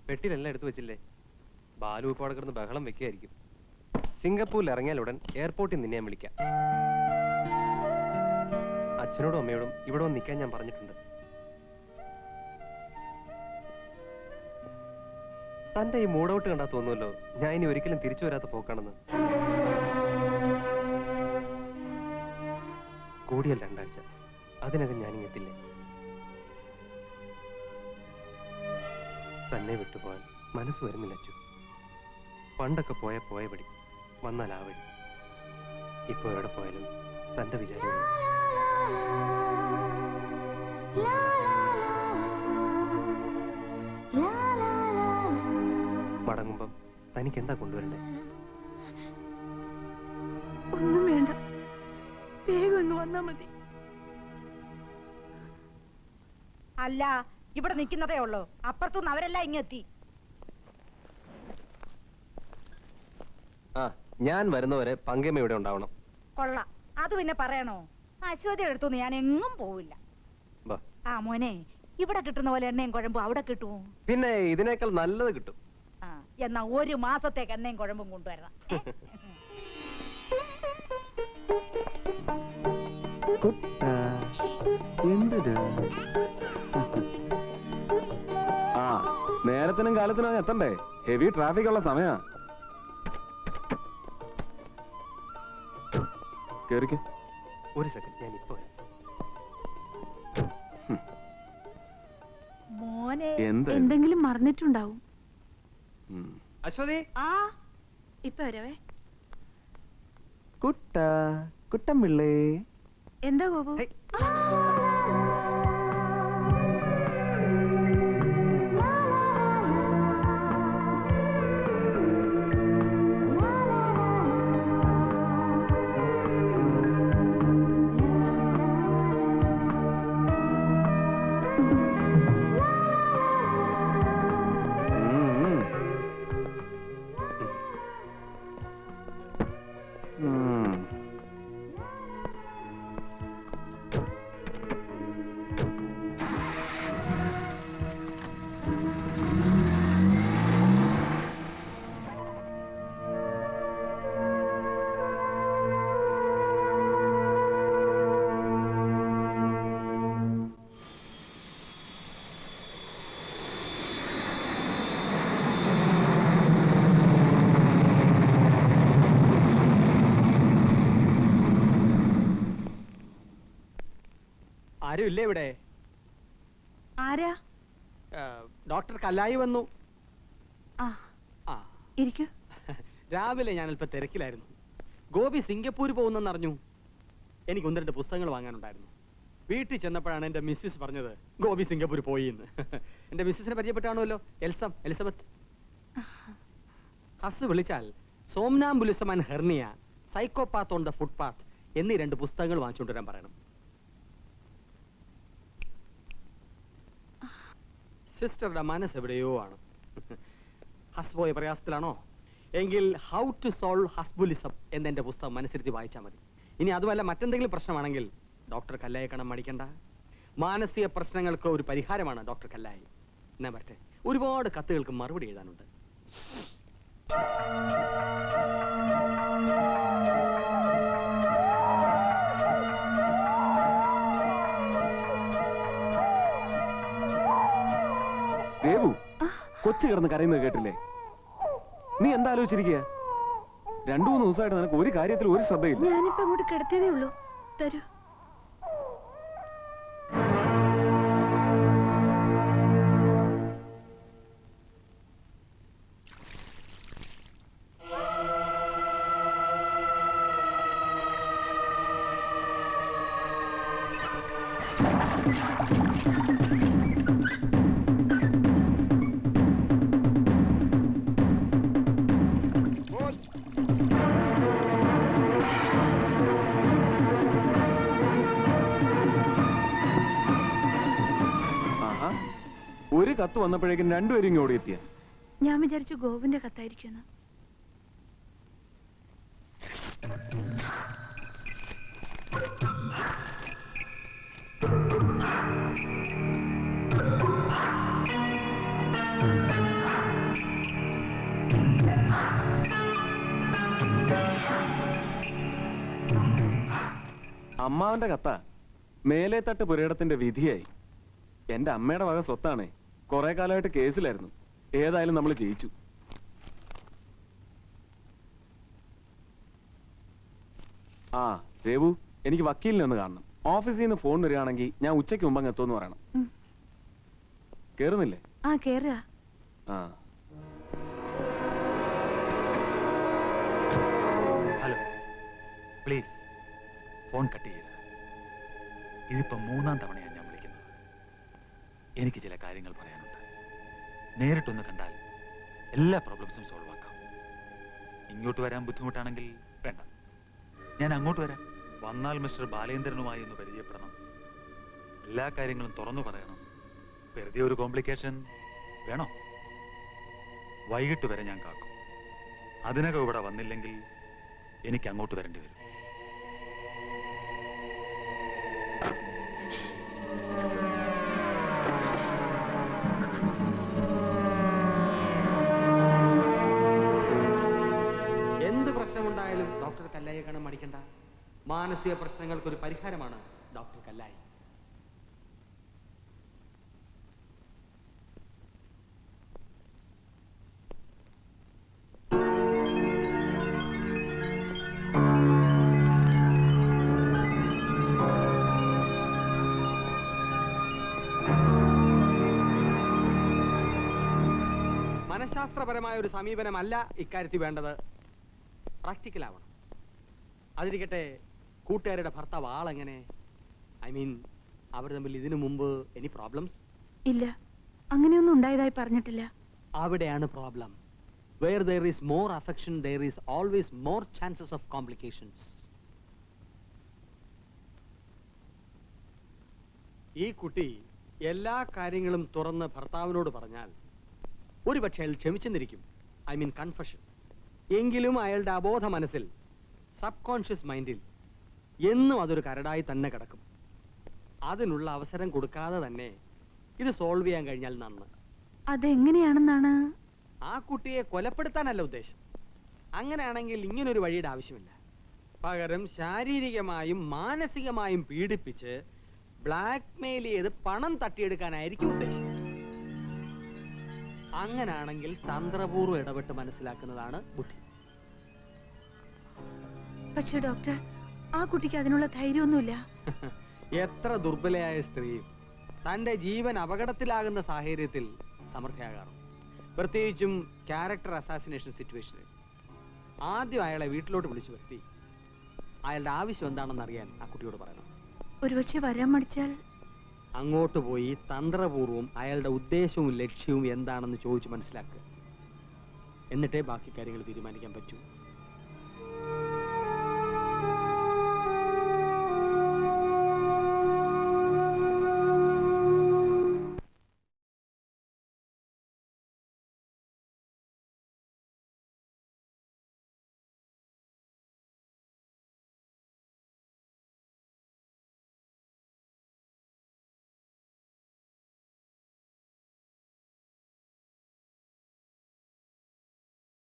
പെട്ടിലെല്ലാം എടുത്തു വെച്ചില്ലേ? ബാലു ഇപ്പോൾ അവിടെ കിടന്ന് ബഹളം വെക്കുകയായിരിക്കും. സിംഗപ്പൂരിൽ ഇറങ്ങിയാൽ ഉടൻ എയർപോർട്ടിൽ നിന്നെ ഞാൻ വിളിക്കാം. അച്ഛനോടും അമ്മയോടും ഇവിടെ വന്ന് നിൽക്കാൻ ഞാൻ പറഞ്ഞിട്ടുണ്ട്. തന്റെ ഈ മൂഡൌട്ട് കണ്ടാ തോന്നുമല്ലോ ഞാൻ ഇനി ഒരിക്കലും തിരിച്ചു വരാത്ത പോക്കാണെന്ന്. കൂടിയാൽ 2 ആഴ്ച, അതിനകം ഞാനിങ്ങ് എത്തില്ലേ. തന്നെ വിട്ടുപോകാൻ മനസ്സ് വരുന്നില്ല അച്ചു. പണ്ടൊക്കെ പോയപടി, വന്നാൽ ആ വഴി. ഇപ്പൊ എവിടെ പോയാലും തന്റെ വിചാരം. മടങ്ങുമ്പം തനിക്ക് എന്താ കൊണ്ടുവരണ്ടേ? ഒന്നും വേണ്ട, വേഗം ഒന്ന് വന്നാ മതി. അല്ല, ഇവിടെ നിൽക്കുന്നതേ ഉള്ളൂ. അപ്പുറത്തുനിന്ന് അവരെല്ലാം ഇങ്ങെത്തി. ആ, ഞാൻ വരുന്നവരെ പങ്കമ്മ ഇവിടെ ഉണ്ടാവണം. കൊള്ളാം, അത് പിന്നെ പറയണോ? അശ്വതിയുടെ അടുത്തൊന്നും ഞാൻ എങ്ങും പോവില്ല. ആ മോനെ, ഇവിടെ കിട്ടുന്ന പോലെ എണ്ണയും കുഴമ്പും അവിടെ കിട്ടുമോ? പിന്നെ ഇതിനേക്കാൾ നല്ലത് കിട്ടും. ആ, എന്നാ 1 മാസത്തേക്ക് എണ്ണയും കുഴമ്പും കൊണ്ടുവരണം. ആ, നേരത്തിനും കാലത്തിനും എത്തണ്ടേ? ഹെവി ട്രാഫിക് ഉള്ള സമയാ. കേറിക്ക്. ഒരു സെക്കൻഡ്, ഞാൻ ഇപ്പൊ വരാം. മോനെ, എന്തെങ്കിലും മറന്നിട്ടുണ്ടാവും. അശ്വതി, ആ ഇപ്പൊ വരവേ. കുട്ടം പിള്ളേ. എന്താ ഗോപു? ആരും ഇല്ലേ ഇവിടെ? ആരാ? ഡോക്ടർ കല്ലായി വന്നു. ഇരിക്കൂ. രാവിലെ ഞാൻ അല്പം തിരക്കിലായിരുന്നു. ഗോപി സിംഗപ്പൂര് പോകുന്നെന്നറിഞ്ഞു. എനിക്ക് 1-2 പുസ്തകങ്ങൾ വാങ്ങാനുണ്ടായിരുന്നു. വീട്ടിൽ ചെന്നപ്പോഴാണ് എന്റെ മിസ്സിസ് പറഞ്ഞത് ഗോപി സിംഗപ്പൂർ പോയി എന്ന്. എന്റെ മിസ്സിസിനെ പരിചയപ്പെട്ടാണല്ലോ, എലിസബത്ത്. ഹസ് വിളിച്ചാൽ somnambulism and hernia, psychopath on the footpath എന്നീ 2 പുസ്തകങ്ങൾ വാങ്ങിച്ചുകൊണ്ടുവരാൻ പറയണം. സിസ്റ്ററുടെ മനസ്സ് എവിടെയോ ആണ്. ഹസ് പോയ പ്രയാസത്തിലാണോ? എങ്കിൽ ഹൗ ടു സോൾവ് ഹസ്ബുലിസം എന്നെന്റെ പുസ്തകം മനസ്സിരുത്തി വായിച്ചാൽ മതി. ഇനി അതുമല്ല മറ്റെന്തെങ്കിലും പ്രശ്നമാണെങ്കിൽ ഡോക്ടർ കല്ലായി കാണാൻ മടിക്കണ്ട. മാനസിക പ്രശ്നങ്ങൾക്ക് ഒരു പരിഹാരമാണ് ഡോക്ടർ കല്ലായി. എന്നാ പറ്റേ, ഒരുപാട് കത്തുകൾക്ക് മറുപടി എഴുതാനുണ്ട്. ദേവു, കൊച്ചു കിടന്ന് കരയുന്നത് കേട്ടില്ലേ? നീ എന്താ ആലോചിച്ചിരിക്കുക? 2-3 ദിവസമായിട്ട് നിനക്ക് ഒരു കാര്യത്തിൽ ഒരു ശ്രദ്ധയില്ല. ഞാനിപ്പോ അങ്ങോട്ട് കിടത്തിയതേ ഉള്ളൂ. തരൂ. ഒരു കത്ത് വന്നപ്പോഴേക്കും 2 പേരും ഇങ്ങ് ഓടിയെത്തിയ. ഞാൻ വിചാരിച്ചു ഗോവിന്റെ കത്തായിരിക്കുമെന്ന്. അമ്മാവന്റെ കത്താ. മേലെ തട്ട് പുരയിടത്തിന്റെ വിധിയായി. എന്റെ അമ്മയുടെ വക സ്വത്താണേ. കുറെ കാലമായിട്ട് കേസിലായിരുന്നു. ഏതായാലും നമ്മൾ ജയിച്ചു. ആ രേവു, എനിക്ക് വക്കീലിനെ ഒന്ന് കാണണം. ഓഫീസിൽ നിന്ന് ഫോൺ വരികയാണെങ്കിൽ ഞാൻ ഉച്ചയ്ക്ക് മുമ്പ് അങ്ങ് എത്തുമെന്ന് പറയണം. കേറുന്നില്ലേ? ആ കേറുക. ആ ഹലോ, പ്ലീസ് ഫോൺ കട്ട് ചെയ്യരുത്. ഇതിപ്പോ 3-ാം തവണയാണ് ഞാൻ വിളിക്കുന്നത്. എനിക്ക് ചില കാര്യങ്ങൾ പറയാനുണ്ട്. നേരിട്ടൊന്ന് കണ്ടാൽ എല്ലാ പ്രോബ്ലംസും സോൾവ് ആക്കാം. ഇങ്ങോട്ട് വരാൻ ബുദ്ധിമുട്ടാണെങ്കിൽ വേണ്ട, ഞാൻ അങ്ങോട്ട് വരാം. വന്നാൽ മിസ്റ്റർ ബാലേന്ദ്രനുമായി ഒന്ന് പരിചയപ്പെടണം. എല്ലാ കാര്യങ്ങളും തുറന്നു പറയണം. വെറുതെ ഒരു കോംപ്ലിക്കേഷൻ വേണോ? വൈകിട്ട് വരെ ഞാൻ കാക്കും. അതിനകം ഇവിടെ വന്നില്ലെങ്കിൽ എനിക്ക് അങ്ങോട്ട് വരേണ്ടി വരും. എന്ത് പ്രശ്നമുണ്ടായാലും ഡോക്ടർ കല്ലായിയെ കാണാൻ മടിക്കണ്ട. മാനസിക പ്രശ്നങ്ങൾക്കൊരു പരിഹാരമാണ് ഡോക്ടർ കല്ലായി. മനഃശാസ്ത്രപരമായ ഒരു സമീപനമല്ല ഇക്കാര്യത്തിൽ വേണ്ടത്, പ്രാക്ടിക്കൽ ആവണം. അതിരിക്കട്ടെ, കൂട്ടുകാരുടെ ഭർത്താവ് ആളെങ്ങനെ? ഐ മീൻ, അവർ തമ്മിൽ ഇതിനു മുമ്പ് എനി പ്രോബ്ലംസ്? ഇല്ല, അങ്ങനെയൊന്നും ഉണ്ടായതായി പറഞ്ഞിട്ടില്ല. അവിടെയാണ് problem. Where there is more affection, there is always more chances of complications. ഈ കുട്ടി എല്ലാ കാര്യങ്ങളും തുറന്ന് ഭർത്താവിനോട് പറഞ്ഞാൽ ഒരുപക്ഷെ അയാൾ ക്ഷമിച്ചെന്നിരിക്കും. I mean confession. എങ്കിലും അയാളുടെ അബോധ മനസ്സിൽ, സബ് കോൺഷ്യസ് മൈൻഡിൽ എന്നും അതൊരു കരടായി തന്നെ കിടക്കും. അതിനുള്ള അവസരം കൊടുക്കാതെ തന്നെ ഇത് സോൾവ് ചെയ്യാൻ കഴിഞ്ഞാൽ നന്ന്. അതെങ്ങനെയാണെന്നാണ്? ആ കുട്ടിയെ കൊലപ്പെടുത്താനല്ല ഉദ്ദേശം. അങ്ങനെയാണെങ്കിൽ ഇങ്ങനൊരു വഴിയുടെ ആവശ്യമില്ല. പകരം ശാരീരികമായും മാനസികമായും പീഡിപ്പിച്ച് ബ്ലാക്ക് മെയിൽ ചെയ്ത് പണം തട്ടിയെടുക്കാനായിരിക്കും ഉദ്ദേശം. അങ്ങനാണെങ്കിൽ തന്ത്രപൂർവ്വം ഇടപെട്ട് മനസ്സിലാക്കുന്നതാണ് ബുദ്ധി. പക്ഷേ ഡോക്ടർ, ആ കുട്ടിക്ക് അതിനുള്ള ധൈര്യമൊന്നുമില്ല. എത്ര ദുർബലയായ സ്ത്രീയും തന്റെ ജീവൻ അപകടത്തിലാകുന്ന സാഹചര്യത്തിൽ സമർത്ഥയാകാറുണ്ട്. പ്രത്യേകിച്ചും ക്യാരക്ടർ അസാസിനേഷൻ സിറ്റുവേഷനിൽ. ആദ്യം അയാളെ വീട്ടിലോട്ട് വിളിച്ചു വരുത്തി അയാളുടെ ആവശ്യം എന്താണെന്ന് അറിയാൻ ആ കുട്ടിയോട് പറയണം. ഒരുപക്ഷെ വരാൻ മടിച്ചാൽ? അങ്ങോട്ട് പോയി തന്ത്രപൂർവ്വം അയാളുടെ ഉദ്ദേശവും ലക്ഷ്യവും എന്താണെന്ന് ചോദിച്ച് മനസ്സിലാക്കുക. എന്നിട്ടേ ബാക്കി കാര്യങ്ങൾ തീരുമാനിക്കാൻ പറ്റൂ.